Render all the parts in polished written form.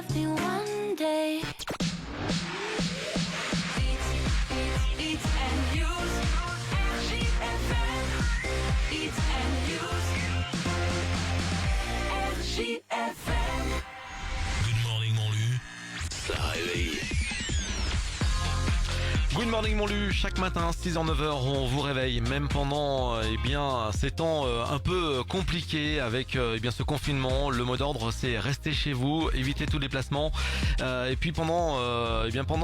love me one day. Eat and use RJFM. Eat and use RJFM. Good morning mon Lu, ça réveille. Good morning mon Lu, chaque matin 6h-9h on vous réveille, même pendant ces temps un peu compliqués avec ce confinement. Le mot d'ordre c'est rester chez vous, éviter tous les déplacements. Et puis pendant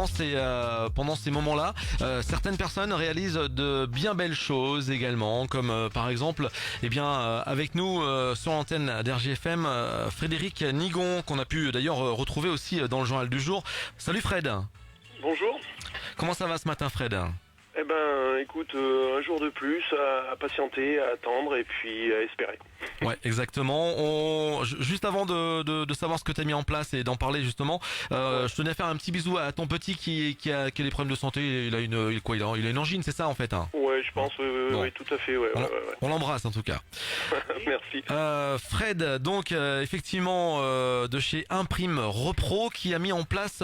ces moments-là, certaines personnes réalisent de bien belles choses également, comme par exemple avec nous sur l'antenne d'RJFM, Frédéric Nigon, qu'on a pu d'ailleurs retrouver aussi dans le journal du jour. Salut Fred. Bonjour. Comment ça va ce matin Fred ? Eh ben, écoute, un jour de plus à patienter, à attendre et puis à espérer. Ouais, exactement. Juste avant de savoir ce que tu as mis en place et d'en parler justement, je tenais à faire un petit bisou à ton petit qui a des problèmes de santé. Il a une angine, c'est ça en fait, hein. Ouais, je pense, Bon. oui, tout à fait, ouais. On l'embrasse en tout cas. Merci. Fred, donc effectivement de chez Imprime Repro, qui a mis en place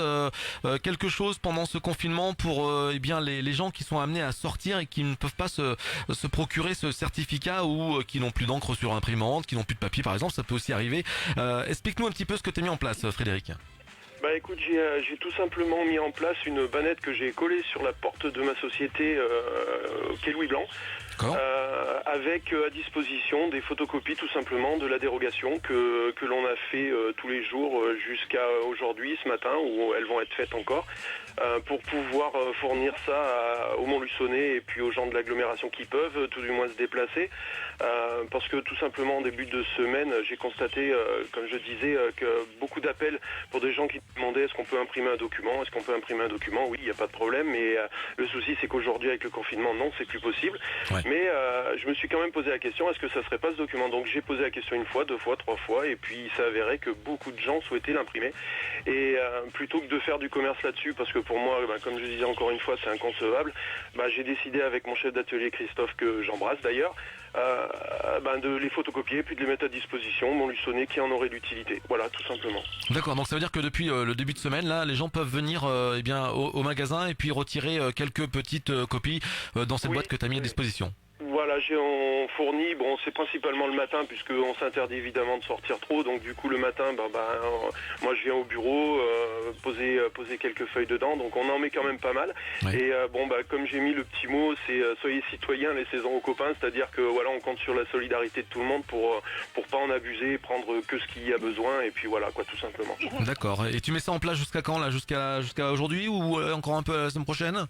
quelque chose pendant ce confinement pour les gens qui sont amenés à sortir et qui ne peuvent pas se procurer ce certificat ou qui n'ont plus d'encre sur imprimante, qui n'ont plus de papier par exemple, ça peut aussi arriver. Explique-nous un petit peu ce que tu as mis en place, Frédéric. Bah écoute, j'ai tout simplement mis en place une bannette que j'ai collée sur la porte de ma société Quai Louis Blanc. Avec à disposition des photocopies tout simplement de la dérogation que l'on a fait tous les jours jusqu'à aujourd'hui, ce matin, où elles vont être faites encore, pour pouvoir fournir ça aux Montluçonnais et puis aux gens de l'agglomération qui peuvent tout du moins se déplacer, parce que tout simplement en début de semaine, j'ai constaté, comme je disais, que beaucoup d'appels pour des gens qui demandaient est-ce qu'on peut imprimer un document, oui, il n'y a pas de problème, mais le souci c'est qu'aujourd'hui avec le confinement, non, c'est plus possible. Ouais. Mais je me suis quand même posé la question, est-ce que ça serait pas ce document? Donc j'ai posé la question une fois, deux fois, trois fois, et puis il s'est avéré que beaucoup de gens souhaitaient l'imprimer. Et plutôt que de faire du commerce là-dessus, parce que pour moi, comme je disais encore une fois, c'est inconcevable, j'ai décidé avec mon chef d'atelier Christophe, que j'embrasse d'ailleurs, de les photocopier, puis de les mettre à disposition, Montluçonnais qui en aurait l'utilité. Voilà, tout simplement. D'accord, donc ça veut dire que depuis le début de semaine, là, les gens peuvent venir au magasin et puis retirer quelques petites copies dans cette boîte que tu as mis à disposition. Voilà, on fournit, c'est principalement le matin puisqu'on s'interdit évidemment de sortir trop, donc du coup le matin, moi je viens au bureau, poser quelques feuilles dedans, donc on en met quand même pas mal. Ouais. Et comme j'ai mis le petit mot, c'est soyez citoyens, laissez-en aux copains, c'est-à-dire que voilà, on compte sur la solidarité de tout le monde pour pas en abuser, prendre que ce qu'il y a besoin, et puis voilà quoi, tout simplement. D'accord, et tu mets ça en place jusqu'à quand là, jusqu'à aujourd'hui ou encore un peu la semaine prochaine?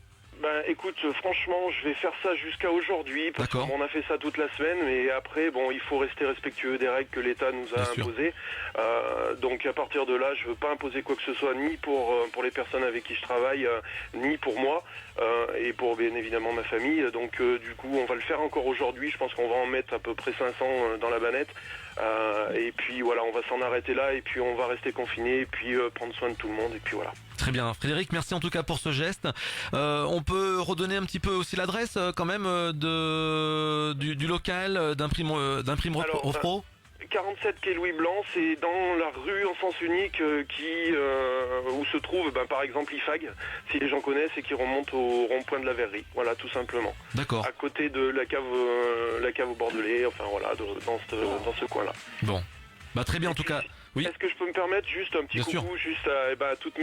Écoute, franchement, je vais faire ça jusqu'à aujourd'hui, parce qu'on a fait ça toute la semaine, mais après, il faut rester respectueux des règles que l'État nous a imposées. Donc à partir de là, je veux pas imposer quoi que ce soit, ni pour les personnes avec qui je travaille, ni pour moi, et pour bien évidemment ma famille. Donc du coup, on va le faire encore aujourd'hui, je pense qu'on va en mettre à peu près 500 dans la bannette. Et puis voilà, on va s'en arrêter là, et puis on va rester confinés, et puis prendre soin de tout le monde, et puis voilà. Très bien, Frédéric, merci en tout cas pour ce geste. On peut redonner un petit peu aussi l'adresse quand même du local d'Imprime Repro. 47 Quai Louis Blanc, c'est dans la rue en sens unique où se trouve par exemple l'IFAG, si les gens connaissent, et qui remonte au rond-point de la Verrerie. Voilà, tout simplement. D'accord. À côté de la cave au Bordelais, enfin voilà, dans ce coin-là. Bon, très bien en tout cas. Oui. Est-ce que je peux me permettre juste un petit Bien coucou juste à toute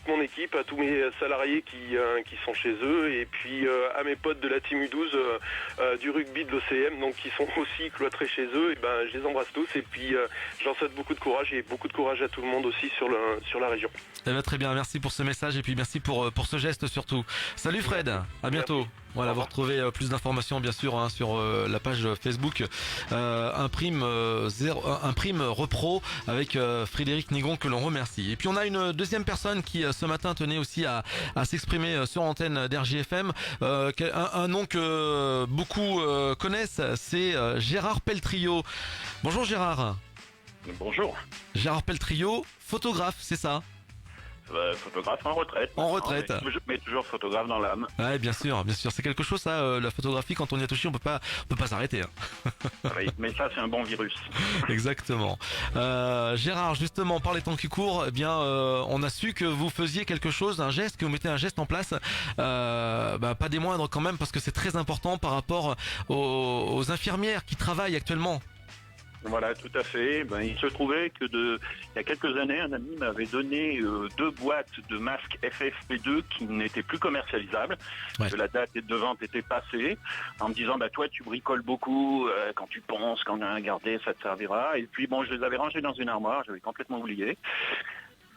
mon équipe, à tous mes salariés qui sont chez eux, et puis à mes potes de la Team U12 du rugby de l'OCM, donc qui sont aussi cloîtrés chez eux, et je les embrasse tous, et puis j'en souhaite beaucoup de courage, et beaucoup de courage à tout le monde aussi sur la région. Très bien, merci pour ce message et puis merci pour ce geste surtout. Salut Fred, à bientôt. Merci. Voilà, vous retrouvez plus d'informations bien sûr sur la page Facebook Imprime Repro avec Frédéric Nigon, que l'on remercie. Et puis on a une deuxième personne qui ce matin tenait aussi à s'exprimer sur l'antenne d'RJFM, un nom que beaucoup connaissent, c'est Gérard Pelletrio. Bonjour Gérard. Bonjour. Gérard Pelletrio, photographe, c'est ça? Photographe en retraite. En retraite. Mais toujours photographe dans l'âme. Ouais, bien sûr, c'est quelque chose ça, la photographie, quand on y a touché, on peut pas s'arrêter. Hein. Oui, mais ça, c'est un bon virus. Exactement. Gérard, justement, par les temps qui courent, eh bien, on a su que vous faisiez quelque chose, un geste, que vous mettez un geste en place, pas des moindres quand même, parce que c'est très important par rapport aux infirmières qui travaillent actuellement. Voilà, tout à fait. Il se trouvait que il y a quelques années, un ami m'avait donné 2 boîtes de masques FFP2 qui n'étaient plus commercialisables, Ouais. que la date de vente était passée, en me disant toi tu bricoles beaucoup, quand tu penses qu'on a un gardé, ça te servira. Et puis je les avais rangés dans une armoire, j'avais complètement oublié.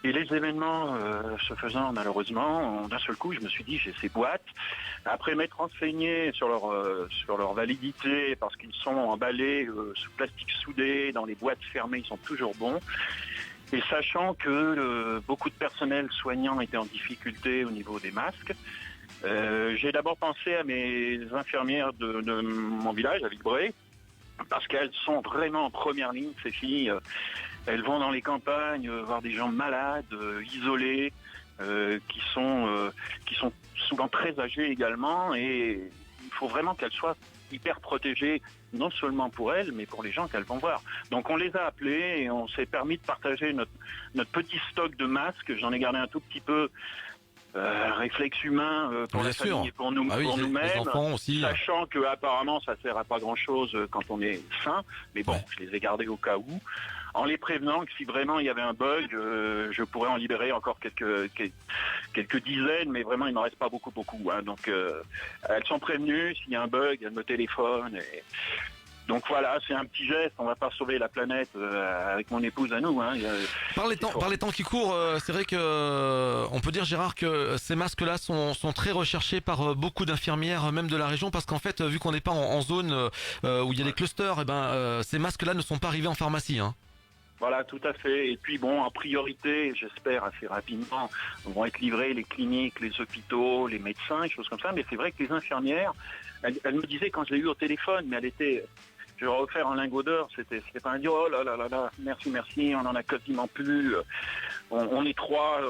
Et les événements se faisant malheureusement, d'un seul coup, je me suis dit, j'ai ces boîtes. Après m'être renseigné sur leur validité, parce qu'ils sont emballés sous plastique soudé, dans les boîtes fermées, ils sont toujours bons. Et sachant que beaucoup de personnel soignant était en difficulté au niveau des masques, j'ai d'abord pensé à mes infirmières de mon village, à Villebray, parce qu'elles sont vraiment en première ligne, ces filles. Elles vont dans les campagnes voir des gens malades, isolés, qui sont souvent très âgés également, et il faut vraiment qu'elles soient hyper protégées, non seulement pour elles, mais pour les gens qu'elles vont voir. Donc on les a appelées et on s'est permis de partager notre petit stock de masques. J'en ai gardé un tout petit peu. Réflexe humain pour Bien la sûr. famille et pour nous, Oui, pour les nous-mêmes, enfants aussi. sachant que apparemment ça sert à pas grand-chose quand on est sain, mais bon, Ouais. je les ai gardés au cas où, en les prévenant que si vraiment il y avait un bug, je pourrais en libérer encore quelques dizaines, mais vraiment il n'en reste pas beaucoup. Hein. Donc elles sont prévenues, s'il y a un bug, elles me téléphonent. Donc voilà, c'est un petit geste, on va pas sauver la planète avec mon épouse à nous. Hein. Par les temps qui courent, c'est vrai que on peut dire, Gérard, que ces masques-là sont très recherchés par beaucoup d'infirmières, même de la région, parce qu'en fait, vu qu'on n'est pas en zone où il y a des clusters, ces masques-là ne sont pas arrivés en pharmacie. Hein. Voilà, tout à fait. Et puis en priorité, j'espère assez rapidement, vont être livrés les cliniques, les hôpitaux, les médecins, des choses comme ça. Mais c'est vrai que les infirmières, elles me disaient quand je l'ai eu au téléphone, mais je leur ai offert un lingot d'or, c'était pas un dire oh là là là là, merci, on en a quasiment plus, on est 3,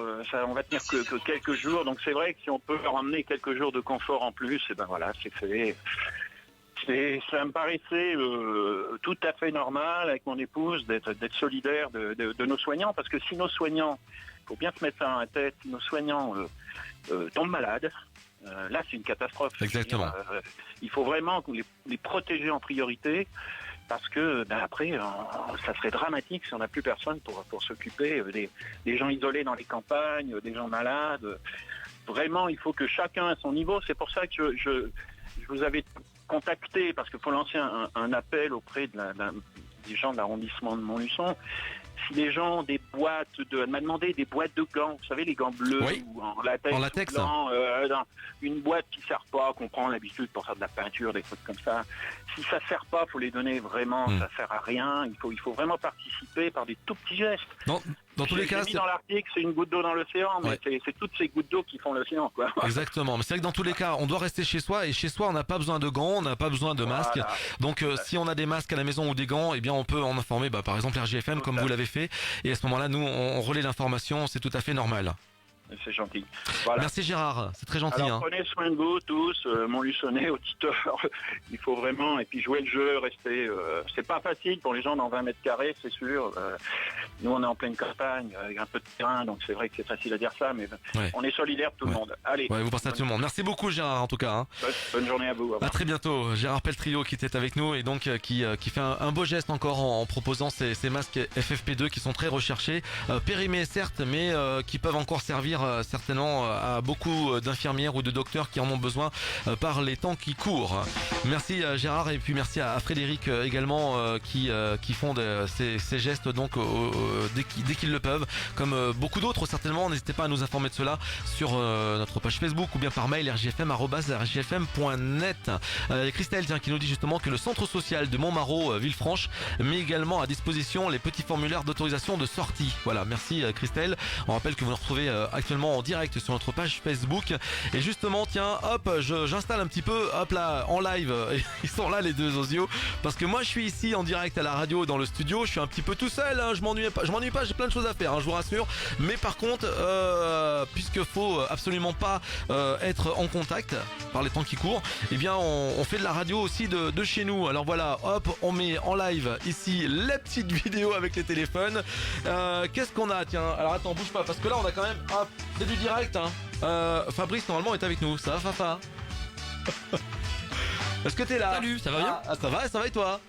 on va tenir que quelques jours. Donc c'est vrai que si on peut leur emmener quelques jours de confort en plus, et voilà, c'est fait. Ça me paraissait tout à fait normal avec mon épouse d'être solidaire de nos soignants, parce que si nos soignants, il faut bien se mettre ça dans la tête, si nos soignants tombent malades, là c'est une catastrophe. Exactement. Il faut vraiment les protéger en priorité, parce que après ça serait dramatique si on n'a plus personne pour s'occuper des gens isolés dans les campagnes, des gens malades. Vraiment, il faut que chacun à son niveau. C'est pour ça que je vous avais contacté, parce qu'il faut lancer un appel auprès des gens de l'arrondissement de Montluçon. Si les gens ont des boîtes elle m'a demandé des boîtes de gants, vous savez, les gants bleus, Oui. ou en latex, En latex. blanc, une boîte qui sert pas, qu'on prend l'habitude pour faire de la peinture, des trucs comme ça. Si ça sert pas, faut les donner vraiment, ça sert à rien. Il faut vraiment participer par des tout petits gestes. Dans tous les cas, J'ai mis dans l'article, c'est une goutte d'eau dans l'océan, mais Ouais. c'est toutes ces gouttes d'eau qui font l'océan, quoi. exactement. Mais c'est vrai que dans tous les cas, on doit rester chez soi, et chez soi, on n'a pas besoin de gants, on n'a pas besoin de masques. Voilà. Donc, si on a des masques à la maison ou des gants, eh bien, on peut en informer, par exemple, RJFM, comme vous l'avez fait. Et à ce moment-là, nous, on relaie l'information, c'est tout à fait normal. C'est gentil. Voilà. Merci Gérard, c'est très gentil. Alors Hein. prenez soin de vous tous, Montluçonnais, auditeurs. Il faut vraiment, et puis jouer le jeu, rester. C'est pas facile pour les gens dans 20 mètres carrés, c'est sûr. Nous on est en pleine campagne, avec un peu de terrain, donc c'est vrai que c'est facile à dire ça, mais Ouais. on est solidaires tout le monde. Allez, Ouais, vous pensez à tout le monde. Merci beaucoup Gérard en tout cas. Hein. bonne journée à vous. Au revoir. À très bientôt. Gérard Peltrio qui était avec nous et donc qui fait un beau geste encore en proposant ces masques FFP2 qui sont très recherchés, périmés certes, mais qui peuvent encore servir certainement à beaucoup d'infirmières ou de docteurs qui en ont besoin par les temps qui courent. Merci Gérard, et puis merci à Frédéric également qui font ces gestes donc dès qu'ils le peuvent, comme beaucoup d'autres certainement. N'hésitez pas à nous informer de cela sur notre page Facebook ou bien par mail rjfm@rjfm.net. Christelle qui nous dit justement que le centre social de Montmarault Villefranche met également à disposition les petits formulaires d'autorisation de sortie. Voilà, merci Christelle. On rappelle que vous nous retrouvez actuellement actuellement en direct sur notre page Facebook. Et justement, tiens, hop, j'installe un petit peu, hop là, en live. Ils sont là les deux osios. Parce que moi je suis ici en direct à la radio dans le studio. Je suis un petit peu tout seul, hein, je m'ennuie pas, j'ai plein de choses à faire, hein, je vous rassure. Mais par contre, puisque faut absolument pas être en contact par les temps qui courent, eh bien on fait de la radio aussi de chez nous. Alors voilà, hop, on met en live ici les petites vidéos avec les téléphones. Qu'est-ce qu'on a? Tiens, alors attends, bouge pas, parce que là on a quand même, hop, c'est du direct, hein. Fabrice normalement est avec nous, ça va Fafa? Est-ce que t'es là? Salut, ça va bien? Ça va et toi?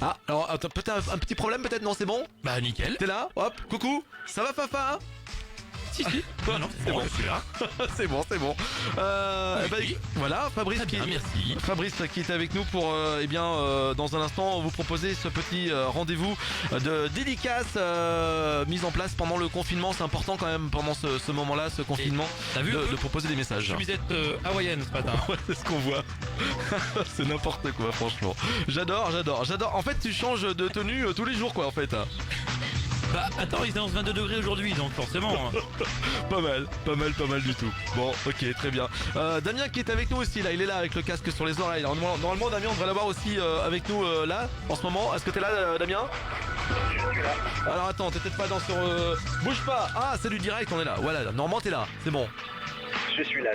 Ah, alors attends, peut-être un petit problème peut-être, non c'est bon? Bah nickel. T'es là? Hop, coucou, ça va Fafa? Si. Ah non, c'est bon, je suis là. c'est bon. Voilà, Fabrice Très bien, merci. Fabrice qui est avec nous pour dans un instant vous proposer ce petit rendez-vous de dédicace mise en place pendant le confinement. C'est important quand même pendant ce moment-là, ce confinement, t'as vu de proposer des messages. Chemisette hawaïenne ce matin. Ouais, c'est ce qu'on voit. C'est n'importe quoi, franchement. J'adore. En fait, tu changes de tenue tous les jours, quoi, en fait. Bah attends, il annonce 22 degrés aujourd'hui, donc forcément. Pas mal du tout. Bon, ok, très bien. Damien qui est avec nous aussi, là, il est là avec le casque sur les oreilles. Alors, normalement, Damien, on devrait l'avoir aussi avec nous là, en ce moment. Est-ce que t'es là, Damien? Alors attends, t'es peut-être pas dans sur... Bouge pas. Ah, c'est du direct, on est là. Voilà, normalement t'es là, c'est bon. Je suis là.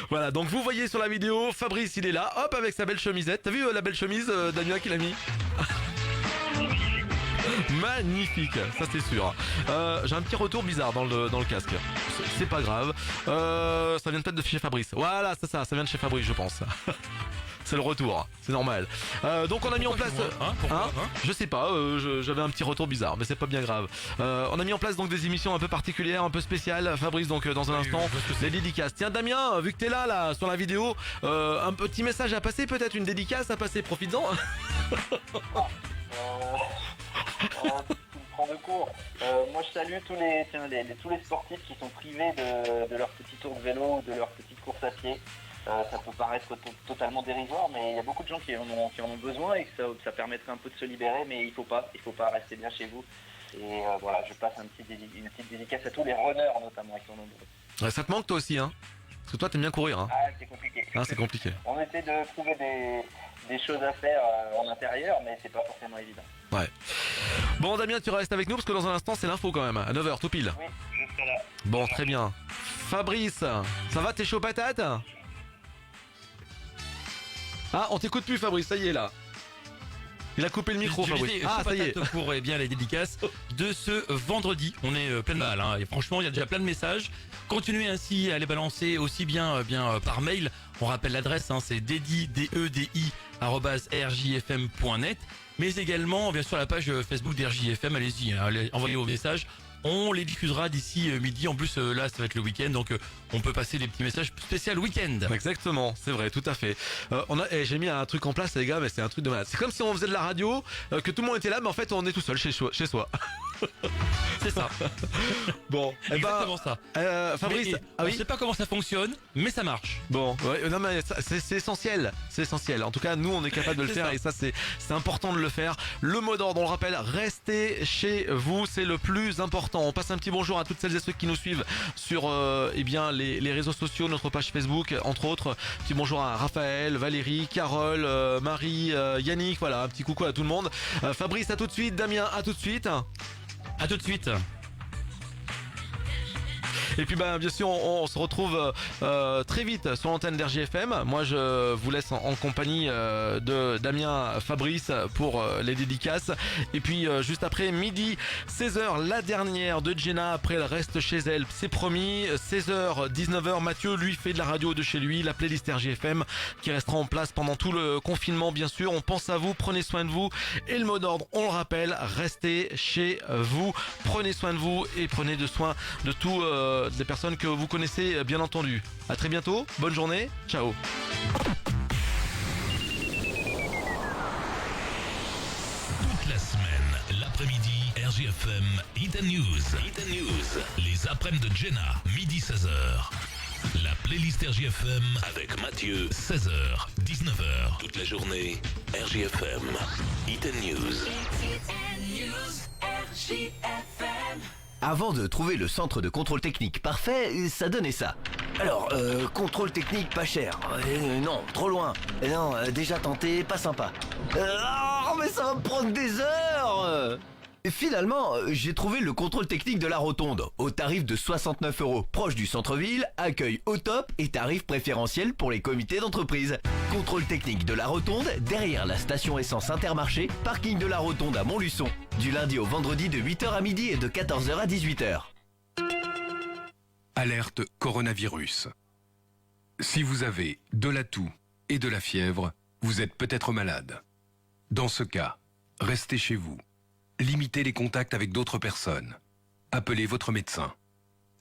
Voilà, donc vous voyez sur la vidéo, Fabrice il est là, hop, avec sa belle chemisette. T'as vu la belle chemise, Damien, qu'il a mis? Magnifique, ça c'est sûr. J'ai un petit retour bizarre dans le casque. C'est pas grave. Ça vient peut-être de chez Fabrice. Voilà, c'est ça vient de chez Fabrice, je pense. C'est le retour, c'est normal. Donc on a mis en place... Je sais pas, j'avais un petit retour bizarre, mais c'est pas bien grave. On a mis en place donc des émissions un peu particulières, un peu spéciales. Fabrice, donc dans un instant, les dédicaces. Tiens Damien, vu que t'es là sur la vidéo, un petit message à passer, peut-être une dédicace à passer, profites-en. Tu me prends de court. Moi je salue tous les sportifs qui sont privés de leur petit tour de vélo ou de leur petite course à pied. Ça peut paraître totalement dérisoire, mais il y a beaucoup de gens qui en ont besoin et que ça permettrait un peu de se libérer, mais il faut pas rester bien chez vous. Et voilà, je passe une petite dédicace à tous les runners notamment qui sont nombreux. Ouais, ça te manque toi aussi, hein? Parce que toi t'aimes bien courir, hein? Ah, c'est compliqué. Ah, c'est compliqué. On essaie de trouver des choses à faire en intérieur, mais c'est pas forcément évident. Ouais. Bon Damien, tu restes avec nous parce que dans un instant c'est l'info quand même, à 9h tout pile. Oui, je serai là. Bon, très bien. Fabrice, ça va, t'es chaud patate? Ah, on t'écoute plus Fabrice, ça y est là. Il a coupé le micro, Fabrice. Ah, ça y est. Pour bien les dédicaces de ce vendredi. On est plein de balle, hein, et franchement, il y a déjà plein de messages. Continuez ainsi à les balancer aussi bien par mail. On rappelle l'adresse, hein, c'est dedi@rjfm.net. Mais également, bien sûr, la page Facebook d'RJFM. Allez-y, hein, envoyez vos messages. On les diffusera d'ici midi. En plus, là, ça va être le week-end, donc on peut passer des petits messages spécial week-end. Exactement, c'est vrai, tout à fait. J'ai mis un truc en place, les gars, mais c'est un truc de malade. C'est comme si on faisait de la radio, que tout le monde était là, mais en fait, on est tout seul chez soi. C'est ça. Bon, exactement ça. Fabrice, on sait pas comment ça fonctionne, mais ça marche. Bon, ouais, non mais c'est essentiel, c'est essentiel. En tout cas, nous, on est capable de le faire, et ça, c'est important de le faire. Le mot d'ordre, on le rappelle, restez chez vous, c'est le plus important. On passe un petit bonjour à toutes celles et ceux qui nous suivent sur les réseaux sociaux, notre page Facebook, entre autres. Petit bonjour à Raphaël, Valérie, Carole, Marie, Yannick, voilà, un petit coucou à tout le monde. Fabrice, à tout de suite. Damien, à tout de suite. À tout de suite. Et puis bien sûr on se retrouve très vite sur l'antenne d'RJFM. Moi je vous laisse en compagnie de Damien, Fabrice pour les dédicaces. Et puis juste après midi 16h, la dernière de Jenna. Après elle reste chez elle, c'est promis. 16h, 19h, Mathieu lui fait de la radio de chez lui. La playlist RJFM qui restera en place pendant tout le confinement bien sûr. On pense à vous, prenez soin de vous. Et le mot d'ordre, on le rappelle, restez chez vous. Prenez soin de vous et prenez de soin de tout des personnes que vous connaissez bien entendu. À très bientôt, bonne journée, ciao. Toute la semaine, l'après-midi, RJFM Hit and News. Les après-midi de Jenna, midi 16h. La playlist RJFM avec Mathieu, 16h, 19h. Toute la journée, RJFM Hit and News. Hit and News, RJFM. Avant de trouver le centre de contrôle technique parfait, ça donnait ça. Alors, contrôle technique pas cher. Non, trop loin. Non, déjà tenté, pas sympa. Oh, mais ça va me prendre des heures. Finalement, j'ai trouvé le contrôle technique de la Rotonde, au tarif de 69 €, proche du centre-ville, accueil au top et tarif préférentiel pour les comités d'entreprise. Contrôle technique de la Rotonde, derrière la station essence Intermarché, parking de la Rotonde à Montluçon. Du lundi au vendredi de 8h à midi et de 14h à 18h. Alerte coronavirus. Si vous avez de la toux et de la fièvre, vous êtes peut-être malade. Dans ce cas, restez chez vous. Limitez les contacts avec d'autres personnes. Appelez votre médecin.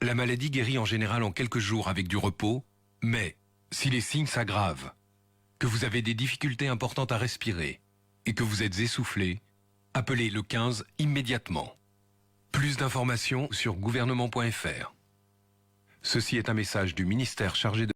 La maladie guérit en général en quelques jours avec du repos, mais si les signes s'aggravent, que vous avez des difficultés importantes à respirer et que vous êtes essoufflé, appelez le 15 immédiatement. Plus d'informations sur gouvernement.fr. Ceci est un message du ministère chargé de